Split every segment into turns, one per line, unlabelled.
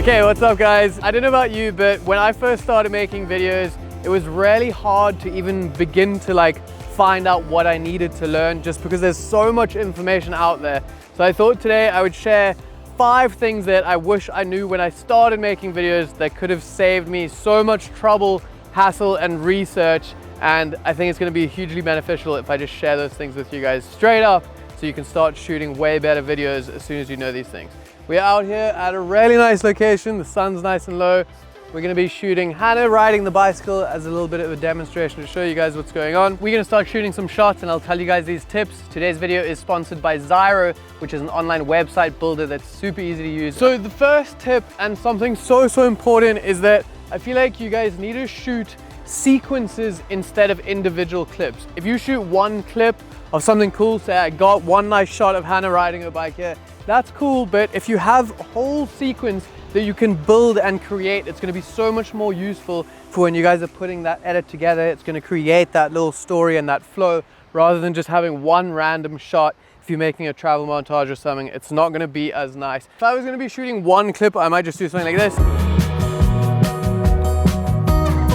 Okay, what's up guys? I don't know about you, but when I first started making videos, it was really hard to even begin to find out what I needed to learn, just because there's so much information out there. So I thought today I would share 5 things that I wish I knew when I started making videos that could have saved me so much trouble, hassle, and research. And I think it's going to be hugely beneficial if I just share those things with you guys straight up, so you can start shooting way better videos as soon as you know these things. We're out here at a really nice location. The sun's nice and low. We're going to be shooting Hannah riding the bicycle as a little bit of a demonstration to show you guys what's going on. We're going to start shooting some shots and I'll tell you guys these tips. Today's video is sponsored by Zyro, which is an online website builder that's super easy to use. So the first tip, and something so important, is that I feel like you guys need to shoot sequences instead of individual clips. If you shoot one clip of something cool, say I got one nice shot of Hannah riding her bike here, that's cool, but if you have a whole sequence that you can build and create, it's going to be so much more useful for when you guys are putting that edit together. It's going to create that little story and that flow, rather than just having one random shot. If you're making a travel montage or something, it's not going to be as nice. If I was going to be shooting one clip, I might just do something like this.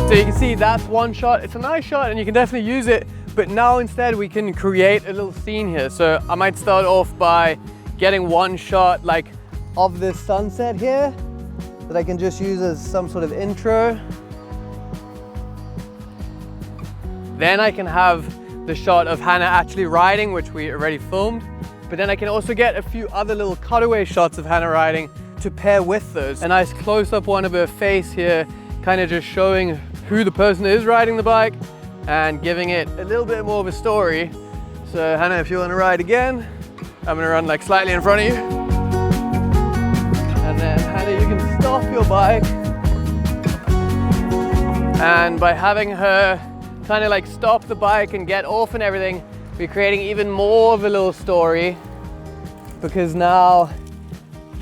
So you can see that's one shot. It's a nice shot and you can definitely use it, but now instead we can create a little scene here. So I might start off by getting one shot of this sunset here that I can just use as some sort of intro. Then I can have the shot of Hannah actually riding, which we already filmed. But then I can also get a few other little cutaway shots of Hannah riding to pair with those. A nice close-up one of her face here, kind of just showing who the person is riding the bike and giving it a little bit more of a story. So Hannah, if you want to ride again, I'm gonna run slightly in front of you. And then Hannah, you can stop your bike. And by having her kind of stop the bike and get off and everything, we're creating even more of a little story, because now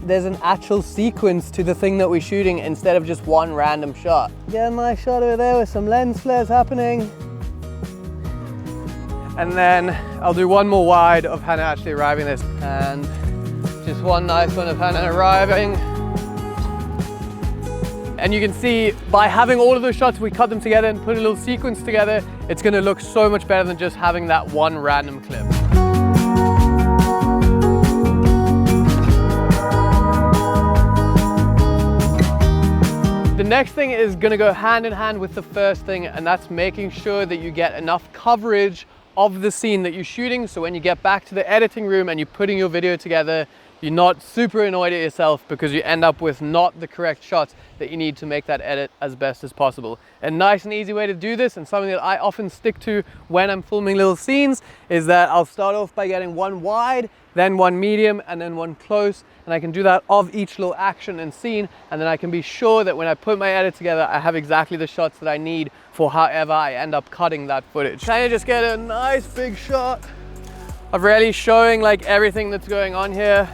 there's an actual sequence to the thing that we're shooting instead of just one random shot. Get a nice shot over there with some lens flares happening. And then I'll do one more wide of Hannah actually arriving this, and just one nice one of Hannah arriving. And you can see by having all of those shots, we cut them together and put a little sequence together, it's going to look so much better than just having that one random clip. The next thing is going to go hand in hand with the first thing, and that's making sure that you get enough coverage of the scene that you're shooting, so when you get back to the editing room and you're putting your video together, you're not super annoyed at yourself because you end up with not the correct shots that you need to make that edit as best as possible. A nice and easy way to do this, and something that I often stick to when I'm filming little scenes, is that I'll start off by getting one wide, then one medium, and then one close, and I can do that of each little action and scene, and then I can be sure that when I put my edit together, I have exactly the shots that I need for however I end up cutting that footage. Can you just get a nice big shot of really showing everything that's going on here?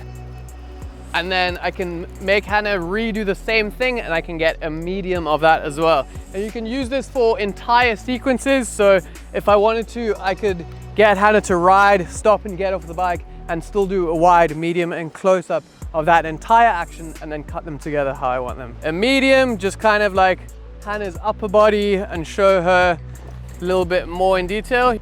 And then I can make Hannah redo the same thing, and I can get a medium of that as well. And you can use this for entire sequences. So if I wanted to, I could get Hannah to ride, stop and get off the bike, and still do a wide, medium, and close-up of that entire action, and then cut them together how I want them. A medium, just kind of Hannah's upper body, and show her a little bit more in detail.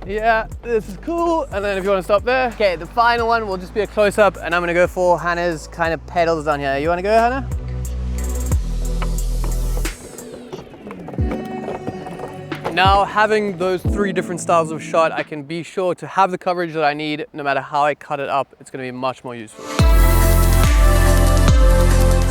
Yeah, this is cool. And then if you want to stop there. Okay, the final one will just be a close-up, and I'm gonna go for Hannah's kind of pedals on here. You wanna go, Hannah? Now, having those 3 different styles of shot, I can be sure to have the coverage that I need. No matter how I cut it up, it's gonna be much more useful.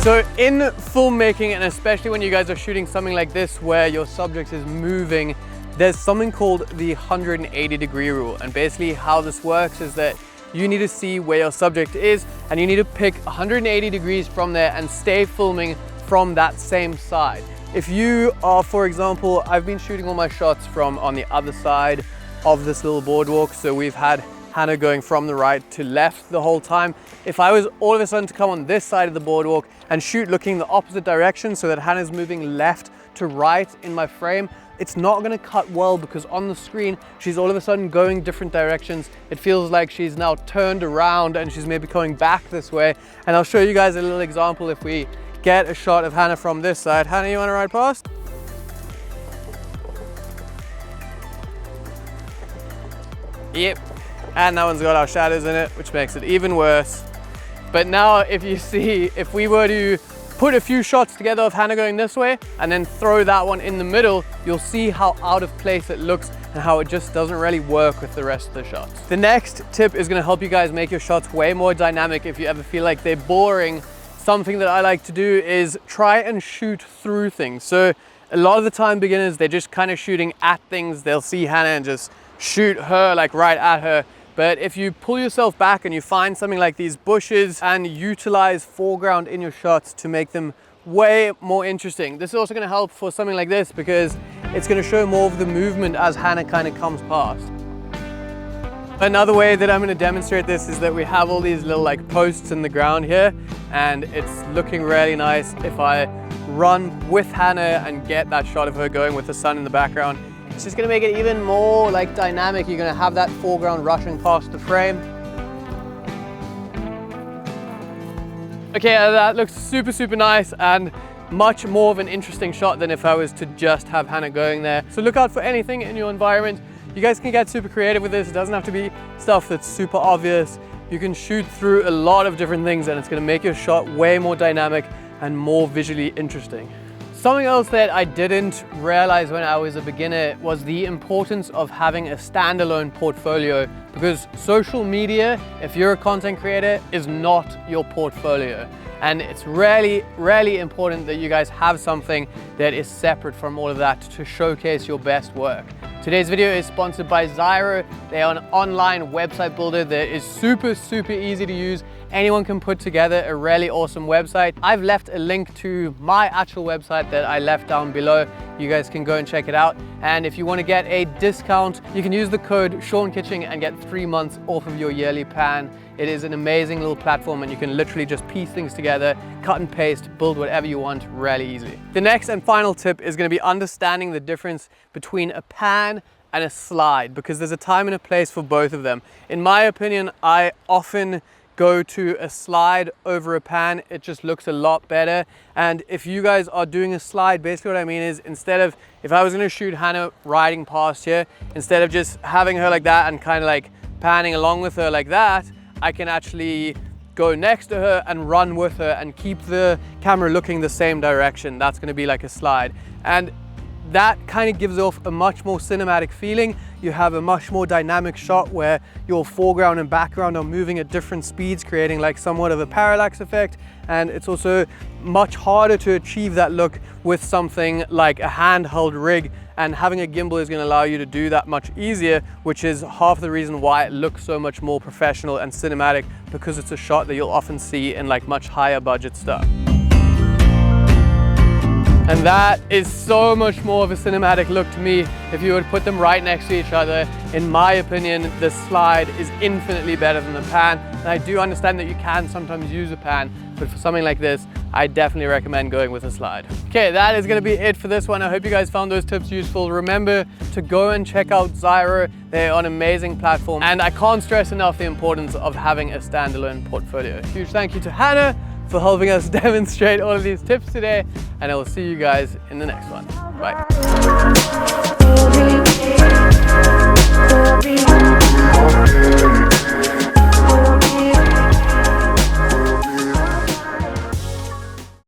So in filmmaking, and especially when you guys are shooting something like this where your subject is moving, there's something called the 180-degree rule. And basically how this works is that you need to see where your subject is, and you need to pick 180 degrees from there and stay filming from that same side. If you are, for example, I've been shooting all my shots from on the other side of this little boardwalk, so we've had Hannah going from the right to left the whole time. If I was all of a sudden to come on this side of the boardwalk and shoot looking the opposite direction, so that Hannah's moving left to right in my frame, it's not gonna cut well because on the screen, she's all of a sudden going different directions. It feels like she's now turned around and she's maybe coming back this way. And I'll show you guys a little example if we get a shot of Hannah from this side. Hannah, you wanna ride past? Yep, and that one's got our shadows in it, which makes it even worse. But now if you see, if we were to put a few shots together of Hannah going this way and then throw that one in the middle, you'll see how out of place it looks and how it just doesn't really work with the rest of the shots. The next tip is gonna help you guys make your shots way more dynamic if you ever feel like they're boring. Something that I like to do is try and shoot through things. So a lot of the time beginners, they're just kind of shooting at things. They'll see Hannah and just shoot her like right at her. But if you pull yourself back and you find something like these bushes and utilize foreground in your shots to make them way more interesting. This is also going to help for something like this because it's going to show more of the movement as Hannah kind of comes past. Another way that I'm going to demonstrate this is that we have all these little like posts in the ground here, and it's looking really nice if I run with Hannah and get that shot of her going with the sun in the background. It's just gonna make it even more like dynamic. You're gonna have that foreground rushing past the frame. Okay, that looks super, super nice and much more of an interesting shot than if I was to just have Hannah going there. So look out for anything in your environment. You guys can get super creative with this. It doesn't have to be stuff that's super obvious. You can shoot through a lot of different things and it's gonna make your shot way more dynamic and more visually interesting. Something else that I didn't realize when I was a beginner was the importance of having a standalone portfolio, because social media, if you're a content creator, is not your portfolio. And it's really, really important that you guys have something that is separate from all of that to showcase your best work. Today's video is sponsored by Zyro. They are an online website builder that is super, super easy to use. Anyone can put together a really awesome website. I've left a link to my actual website that I left down below. You guys can go and check it out. And if you want to get a discount, you can use the code Kitching and get 3 months off of your yearly plan. It is an amazing little platform and you can literally just piece things together, cut and paste, build whatever you want really easily. The next and final tip is going to be understanding the difference between a pan and a slide, because there's a time and a place for both of them. In my opinion, I often go to a slide over a pan. It just looks a lot better. And if you guys are doing a slide, basically what I mean is, instead of, if I was going to shoot Hannah riding past here, instead of just having her like that and kind of like panning along with her like that, I can actually go next to her and run with her and keep the camera looking the same direction. That's going to be like a slide. And that kind of gives off a much more cinematic feeling. You have a much more dynamic shot where your foreground and background are moving at different speeds, creating like somewhat of a parallax effect. And it's also much harder to achieve that look with something like a handheld rig, and having a gimbal is going to allow you to do that much easier, which is half the reason why it looks so much more professional and cinematic, because it's a shot that you'll often see in like much higher budget stuff. And that is so much more of a cinematic look to me if you would put them right next to each other. In my opinion, the slide is infinitely better than the pan. And I do understand that you can sometimes use a pan, but for something like this, I definitely recommend going with a slide. Okay, that is gonna be it for this one. I hope you guys found those tips useful. Remember to go and check out Zyro. They're an amazing platform. And I can't stress enough the importance of having a standalone portfolio. Huge thank you to Hannah for helping us demonstrate all of these tips today, and I will see you guys in the next one. Bye.